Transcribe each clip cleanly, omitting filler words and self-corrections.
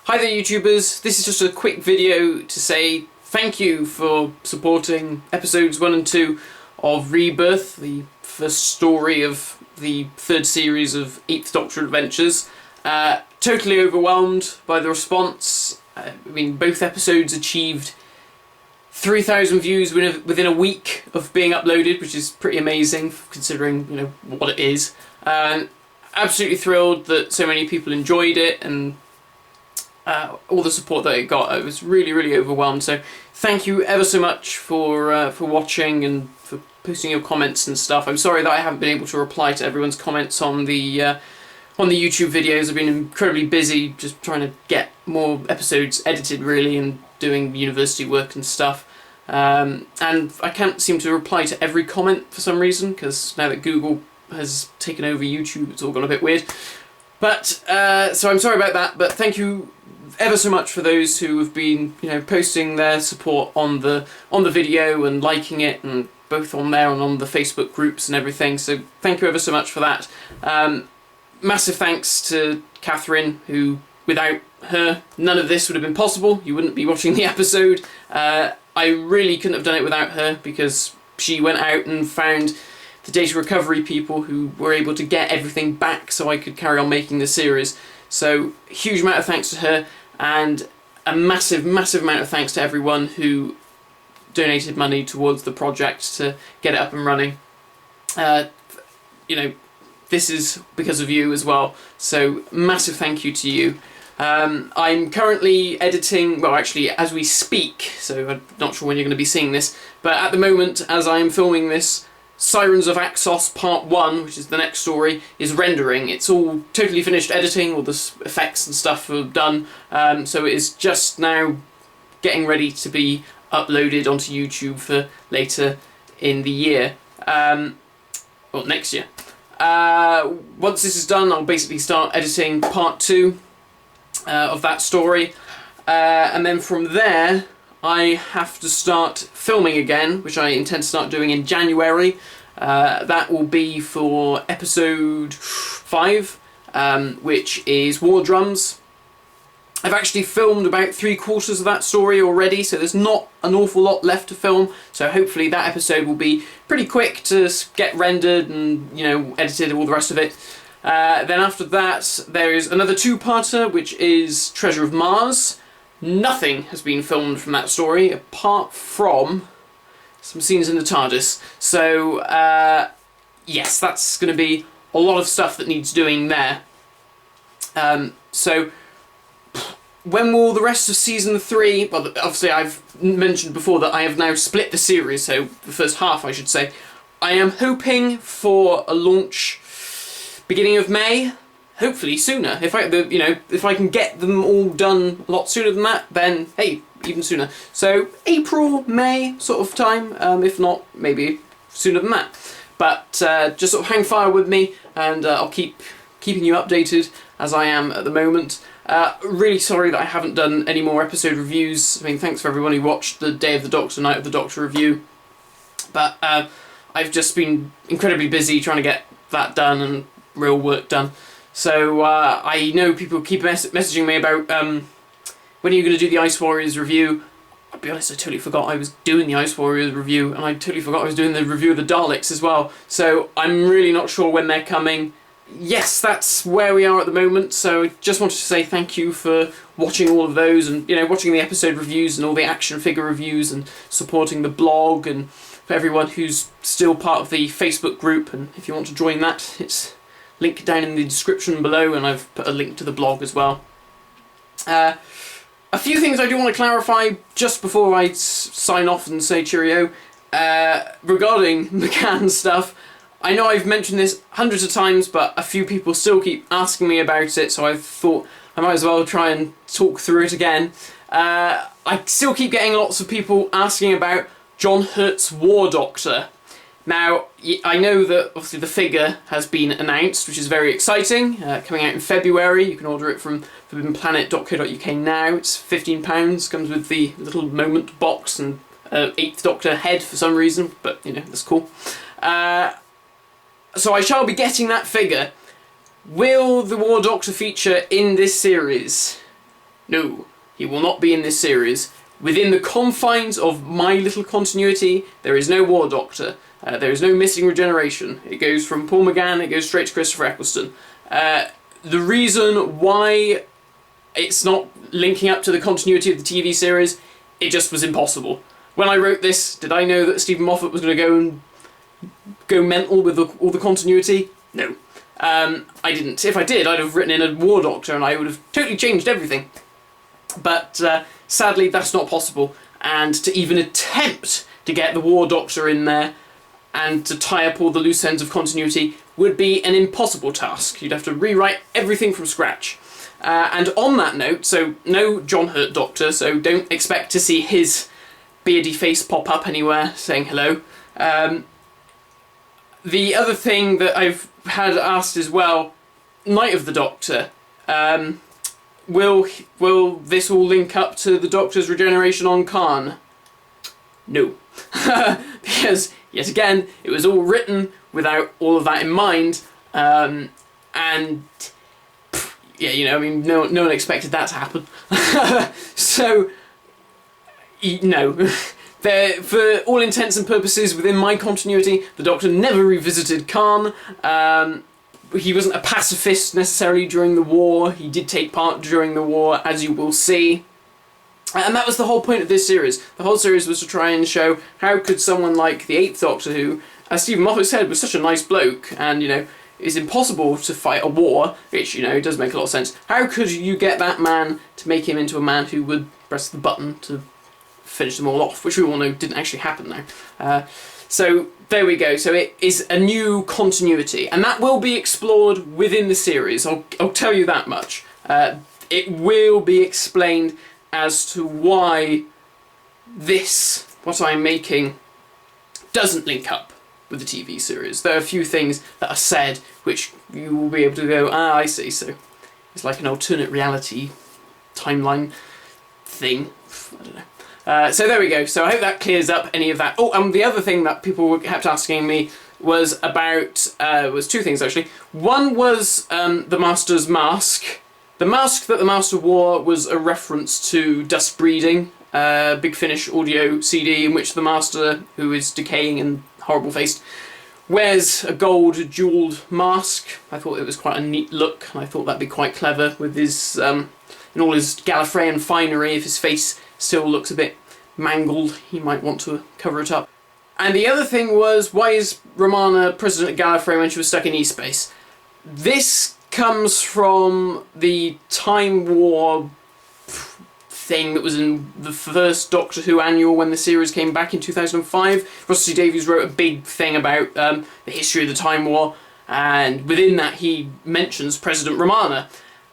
Hi there YouTubers, this is just a quick video to say thank you for supporting episodes 1 and 2 of Rebirth, the first story of the third series of 8th Doctor Adventures. Totally overwhelmed by the response. I mean, both episodes achieved 3,000 views within a week of being uploaded, which is pretty amazing considering, you know, what it is. Absolutely thrilled that so many people enjoyed it and all the support that it got. I was really overwhelmed, so thank you ever so much for watching and for posting your comments and stuff. I'm sorry that I haven't been able to reply to everyone's comments on the YouTube videos. I've been incredibly busy just trying to get more episodes edited really and doing university work and stuff. And I can't seem to reply to every comment for some reason, because now that Google has taken over YouTube, it's all gone a bit weird. But so I'm sorry about that, but thank you ever so much for those who have been, you know, posting their support on the video and liking it, and both on there and on the Facebook groups and everything. So thank you ever so much for that. Massive thanks to Catherine, who, without her, none of this would have been possible. You wouldn't be watching the episode. I really couldn't have done it without her, because she went out and found the data recovery people who were able to get everything back so I could carry on making the series. So huge amount of thanks to her, and a massive amount of thanks to everyone who donated money towards the project to get it up and running. You know, this is because of you as well, so massive thank you to you. I'm currently editing, well actually as we speak, so I'm not sure when you're going to be seeing this, but at the moment as I'm filming this, Sirens of Axos Part 1, which is the next story, is rendering. It's all totally finished editing, all the effects and stuff are done, so it is just now getting ready to be uploaded onto YouTube for later in the year, or next year. Once this is done, I'll basically start editing Part 2 of that story, and then from there I have to start filming again, which I intend to start doing in January. That will be for episode 5, which is War Drums. I've actually filmed about 3/4 of that story already, so there's not an awful lot left to film, so hopefully that episode will be pretty quick to get rendered and, you know, edited, all the rest of it. Then after that there is another 2-parter, which is Treasure of Mars. Nothing has been filmed from that story apart from some scenes in the TARDIS. So yes, that's going to be a lot of stuff that needs doing there. So when will the rest of season 3, well obviously I've mentioned before that I have now split the series, so the first half I should say. I am hoping for a launch beginning of May. Hopefully sooner. If I can get them all done a lot sooner than that, then hey, even sooner. So April, May sort of time. If not, maybe sooner than that. But just sort of hang fire with me, and I'll keeping you updated as I am at the moment. Really sorry that I haven't done any more episode reviews. I mean, thanks for everyone who watched the Day of the Doctor, Night of the Doctor review. But I've just been incredibly busy trying to get that done and real work done. So I know people keep messaging me about when are you going to do the Ice Warriors review. I'll be honest, I totally forgot I was doing the Ice Warriors review, and I totally forgot I was doing the review of the Daleks as well. So I'm really not sure when they're coming. Yes, that's where we are at the moment, so I just wanted to say thank you for watching all of those, and, you know, watching the episode reviews and all the action figure reviews and supporting the blog, and for everyone who's still part of the Facebook group, and if you want to join that, it's link down in the description below, and I've put a link to the blog as well. A few things I do want to clarify just before I sign off and say cheerio. Regarding McCann stuff, I know I've mentioned this hundreds of times, but a few people still keep asking me about it, so I thought I might as well try and talk through it again. I still keep getting lots of people asking about John Hurt's War Doctor. Now, I know that obviously the figure has been announced, which is very exciting, coming out in February. You can order it from forbiddenplanet.co.uk now. It's £15, comes with the little moment box and 8th Doctor head for some reason, but you know, that's cool. So I shall be getting that figure. Will the War Doctor feature in this series? No, he will not be in this series. Within the confines of my little continuity, there is no War Doctor. There is no missing regeneration. It goes from Paul McGann, it goes straight to Christopher Eccleston. The reason why it's not linking up to the continuity of the TV series, it just was impossible. When I wrote this, did I know that Stephen Moffat was going to go mental with all the continuity? No. I didn't. If I did, I'd have written in a War Doctor and I would have totally changed everything. But sadly, that's not possible. And to even attempt to get the War Doctor in there and to tie up all the loose ends of continuity would be an impossible task. You'd have to rewrite everything from scratch. And on that note, so no John Hurt Doctor, so don't expect to see his beardy face pop up anywhere saying hello. The other thing that I've had asked as well, Night of the Doctor, will this all link up to the Doctor's regeneration on Khan? No. Because, yet again, it was all written without all of that in mind, and yeah, you know, I mean, no one expected that to happen. So, no. For all intents and purposes, within my continuity, the Doctor never revisited Khan. He wasn't a pacifist necessarily during the war. He did take part during the war, as you will see. And that was the whole point of this series. The whole series was to try and show how could someone like the Eighth Doctor, who, as Stephen Moffat said, was such a nice bloke, and, you know, it's impossible to fight a war, which, you know, does make a lot of sense. How could you get that man to make him into a man who would press the button to finish them all off, which we all know didn't actually happen now. So there we go. So it is a new continuity, and that will be explored within the series. I'll tell you that much. It will be explained as to why this, what I'm making, doesn't link up with the TV series. There are a few things that are said which you will be able to go, ah, I see. So it's like an alternate reality timeline thing. I don't know. So there we go. So I hope that clears up any of that. Oh, and the other thing that people kept asking me was about, was two things actually. One was the Master's mask. The mask that the Master wore was a reference to Dust Breeding, Big Finish audio CD in which the Master, who is decaying and horrible faced, wears a gold jewelled mask. I thought it was quite a neat look, and I thought that'd be quite clever with his, in all his Gallifreyan finery. If his face still looks a bit mangled, he might want to cover it up. And the other thing was, why is Romana president of Gallifrey when she was stuck in E-space? This comes from the Time War thing that was in the first Doctor Who annual when the series came back in 2005. Russell T Davies wrote a big thing about the history of the Time War, and within that he mentions President Romana.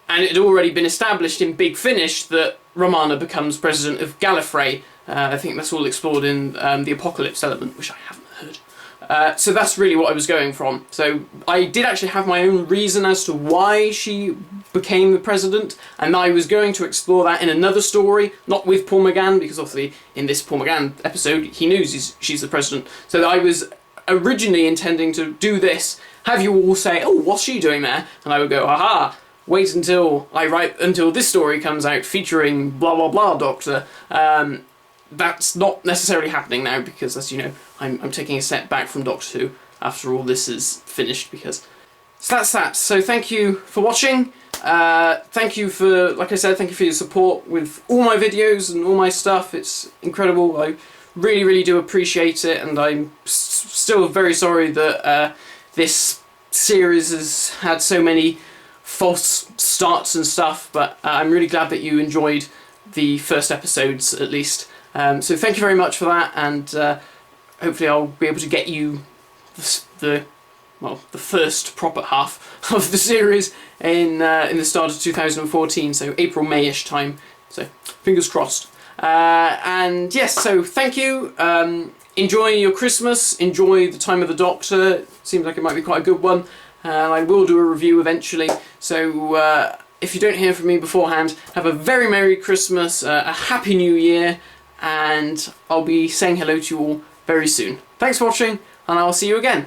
And it had already been established in Big Finish that Romana becomes president of Gallifrey. I think that's all explored in the Apocalypse element, which I haven't heard. So that's really what I was going from. So I did actually have my own reason as to why she became the president, and I was going to explore that in another story, not with Paul McGann, because obviously in this Paul McGann episode he knows she's the president. So I was originally intending to do this, have you all say, oh, what's she doing there? And I would go, aha, wait until until this story comes out featuring blah blah blah Doctor. That's not necessarily happening now because, as you know, I'm taking a step back from Doctor Who after all this is finished, because... So that's that. So thank you for watching. Thank you for, like I said, thank you for your support with all my videos and all my stuff. It's incredible. I really, really do appreciate it, and I'm still very sorry that this series has had so many false starts and stuff, but I'm really glad that you enjoyed the first episodes at least. So thank you very much for that, and hopefully I'll be able to get you the first proper half of the series in the start of 2014, so April, May-ish time, so fingers crossed. And yes, so thank you, enjoy your Christmas, enjoy the time of the Doctor, it seems like it might be quite a good one, and I will do a review eventually, so if you don't hear from me beforehand, have a very Merry Christmas, a Happy New Year, and I'll be saying hello to you all very soon. Thanks for watching, and I'll see you again.